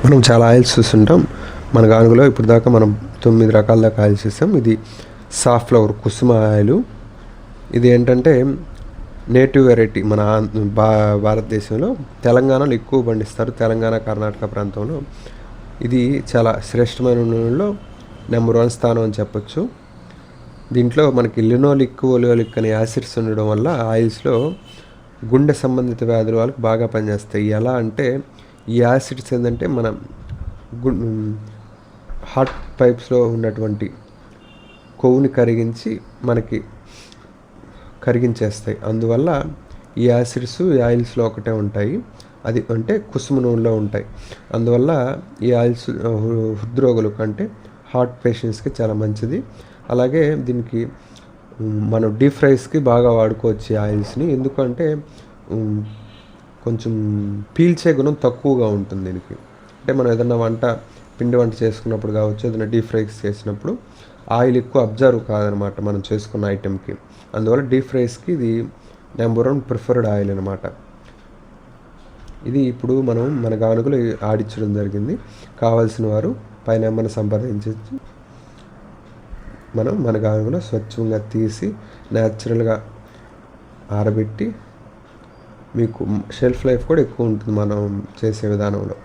మనం చాలా ఆయిల్స్ చూస్తుంటాం. మన గానుగలో ఇప్పుడు దాకా మనం 9 రకాల దాకా ఆయిల్స్ చూసాం. ఇది సాఫ్లవర్ కుసుమ ఆయిలు. ఇది ఏంటంటే నేటివ్ వెరైటీ. మన భారతదేశంలో తెలంగాణలో ఎక్కువ పండిస్తారు. తెలంగాణ, కర్ణాటక ప్రాంతంలో ఇది చాలా శ్రేష్టమైన నూనెల్లో నెంబర్ 1 స్థానం అని చెప్పొచ్చు. దీంట్లో మనకి లినోలిక్, ఒలియోలిక్ అనే యాసిడ్స్ ఉండడం వల్ల ఆయిల్స్లో గుండె సంబంధిత వ్యాధుల వాళ్ళకి బాగా పనిచేస్తాయి. ఎలా అంటే ఈ యాసిడ్స్ ఏంటంటే మన హార్ట్ పైప్స్లో ఉన్నటువంటి కొవ్వుని కరిగించేస్తాయి. అందువల్ల ఈ యాసిడ్స్ ఈ ఆయిల్స్లో ఒకటే ఉంటాయి. అది అంటే కుసుమ నూనెలో ఉంటాయి. అందువల్ల ఈ ఆయిల్స్ హృద్రోగులకు అంటే హార్ట్ పేషెంట్స్కి చాలా మంచిది. అలాగే దీనికి మనం డీప్ ఫ్రైస్కి బాగా వాడుకోవచ్చు ఈ ఆయిల్స్ని. ఎందుకంటే కొంచెం పీల్చే గుణం తక్కువగా ఉంటుంది దీనికి. అంటే మనం ఏదైనా పిండి వంట చేసుకున్నప్పుడు కావచ్చు, ఏదైనా డీప్ ఫ్రైస్ చేసినప్పుడు ఆయిల్ ఎక్కువ అబ్జర్వ్ కాదనమాట మనం చేసుకున్న ఐటెంకి. అందువల్ల డీప్ ఫ్రైస్కి ఇది నెంబర్ 1 ప్రిఫర్డ్ ఆయిల్ అనమాట. ఇది ఇప్పుడు మనం మన గానుగలో ఆడించడం జరిగింది. కావాల్సిన వారు పై నెంబర్ని సంప్రదించి మనం మన గానుగలో స్వచ్ఛంగా తీసి న్యాచురల్గా ఆరబెట్టి మీకు షెల్ఫ్ లైఫ్ కూడా ఎక్కువ ఉంటుంది మనం చేసే విధానంలో.